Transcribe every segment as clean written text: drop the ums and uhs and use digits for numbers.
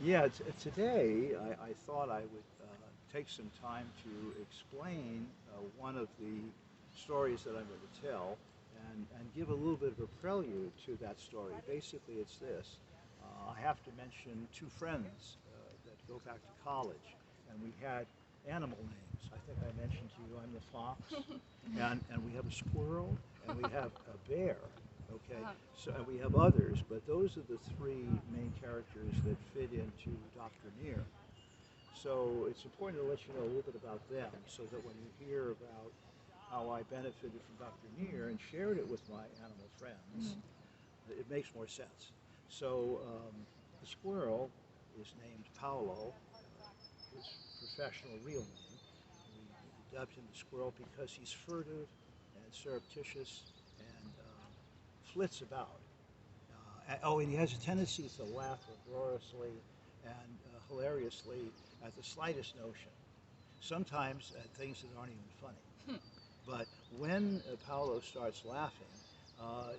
Yeah, today I thought I would take some time to explain one of the stories that I'm going to tell and give a little bit of a prelude to that story. Basically, it's this. I have to mention two friends that go back to college, and we had animal names. I think I mentioned to you I'm the fox, and we have a squirrel, and we have a bear. Okay, so and we have others, but those are the three main characters that fit into Dr. Near. So it's important to let you know a little bit about them, so that when you hear about how I benefited from Dr. Near and shared it with my animal friends, it makes more sense. So the squirrel is named Paolo, his professional real name. We dubbed him the squirrel because he's furtive and surreptitious and flits about. And he has a tendency to laugh uproariously and hilariously at the slightest notion. Sometimes at things that aren't even funny. But when Paolo starts laughing,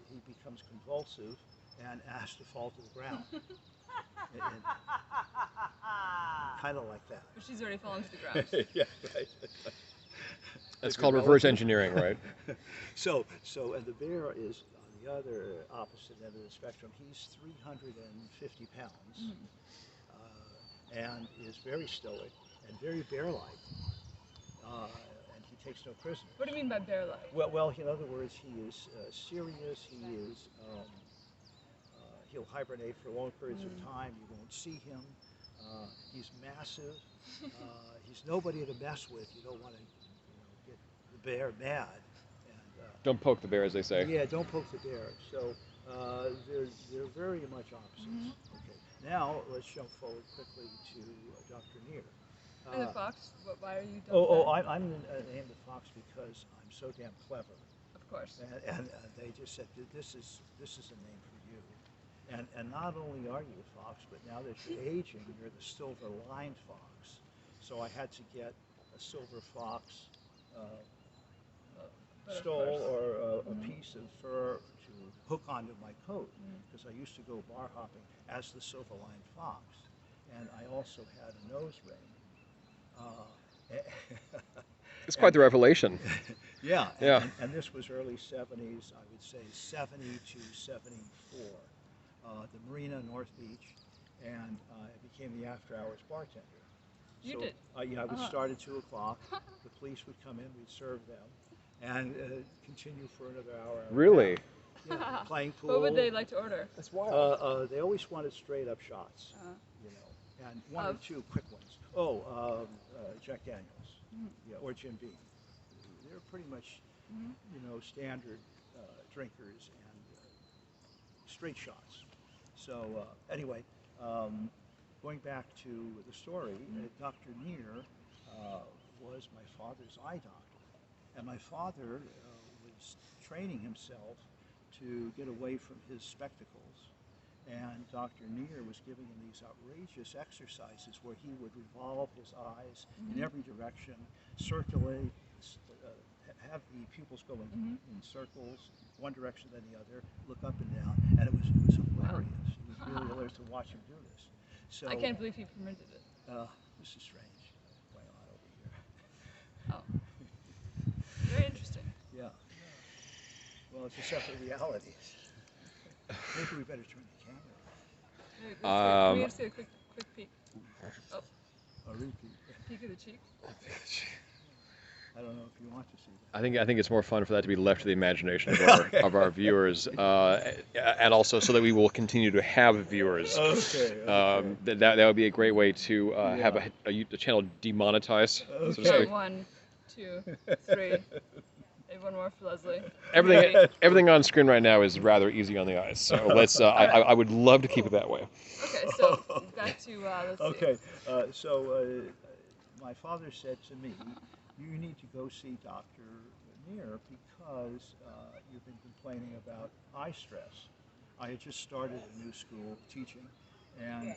he becomes convulsive and asks to fall to the ground. Kind of like that. But she's already fallen to the ground. Yeah, right. That's called reverse engineering, right? So and the bear is on the other opposite end of the spectrum. He's 350 pounds and is very stoic and very bear-like. And he takes no prisoners. What do you mean by bear-like? Well, in other words, he is serious. He is. He'll hibernate for long periods of time. You won't see him. He's massive. He's nobody to mess with. You don't want to, get the bear mad. And, Don't poke the bear, as they say. yeah, don't poke the bear. So they're very much opposites. Okay. Now let's jump forward quickly to Dr. Near. And the fox? Why are you? I'm named the fox because I'm so damn clever. Of course. And they just said this is a name for you. And not only are you a fox, but now that you're aging, you're the silver-lined fox. So I had to get a silver fox stole or a piece of fur to hook onto my coat, because I used to go bar hopping as the silver-lined fox. And I also had a nose ring. It's quite the revelation. Yeah. Yeah. And this was early 70s, I would say 70 to 74. The Marina, North Beach, and I became the after-hours bartender. You so, did? Yeah, I would start at 2 o'clock. The police would come in, we'd serve them, and continue for another hour. Really? Yeah, playing pool. What would they like to order? That's wild. They always wanted straight-up shots, and one or two quick ones. Jack Daniels, or Jim Beam. They're pretty much, standard drinkers and straight shots. So anyway, going back to the story, Dr. Near was my father's eye doctor. And my father was training himself to get away from his spectacles. And Dr. Near was giving him these outrageous exercises where he would revolve his eyes in every direction, circulate, have the pupils go in circles, one direction then the other, look up and down, and it was hilarious. It was really hilarious to watch him do this. So I can't believe he permitted it. this is strange going on over here. Oh, very interesting. Yeah. Well, it's a separate reality. Maybe we better turn the camera on. We have to see a quick peek. Oh, A repeat. peek of the cheek. I don't know if you want to see that. I think it's more fun for that to be left to the imagination of our viewers, and also so that we will continue to have viewers. Okay. That would be a great way to have a channel demonetized, so to Okay, speak. 1, 2, 3. And one more for Leslie. Everything on screen right now is rather easy on the eyes, so let's. I would love to keep it that way. Okay, so back to let's see. Okay. My father said to me, you need to go see Dr. Near because you've been complaining about eye stress. I had just started a new school teaching, and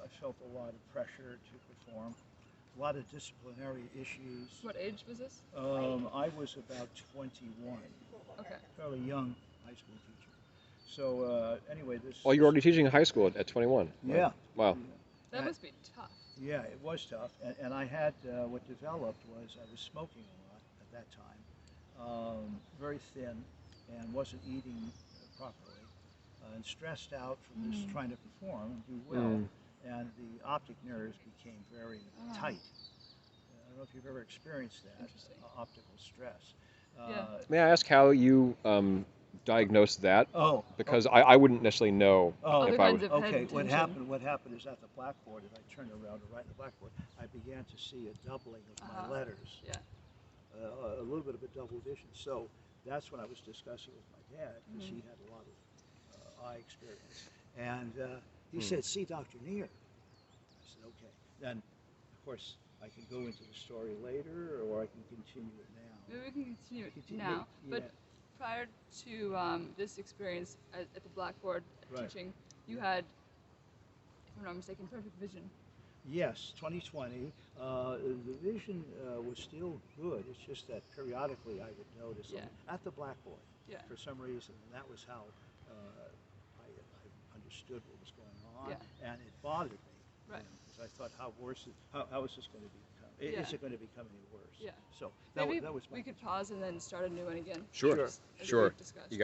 I felt a lot of pressure to perform, a lot of disciplinary issues. What age was this? I was about 21, Okay. fairly young high school teacher. So anyway, this... Oh, you're already teaching in high school at 21. Yeah. Wow. That must be tough. Yeah, it was tough, and I had what developed was I was smoking a lot at that time, very thin, and wasn't eating properly, and stressed out from this trying to perform and do well, and the optic nerves became very tight. I don't know if you've ever experienced that optical stress. May I ask how you diagnosed that? Oh, Because I wouldn't necessarily know Oh, if Other I kinds was. of head okay. What tension. happened is at the blackboard, as I turned around to write in the blackboard, I began to see a doubling of my letters, Yeah. a little bit of a double vision. So that's when I was discussing with my dad, because he had a lot of eye experience, and he said, "See Dr. Neer." I said, "Okay." Then, of course, I can go into the story later, or I can continue it now. Maybe we can continue it now. But prior to this experience at the blackboard teaching, you had, if I'm not mistaken, perfect vision. Yes, 2020. The vision was still good. It's just that periodically I would notice them at the blackboard for some reason, and that was how I understood what was going on, and it bothered me. Right. Because I thought, how is this going to become? Is it going to become any worse? Yeah. So Maybe that was my we could pause and then start a new one again. Sure. As Sure. we've discussed. You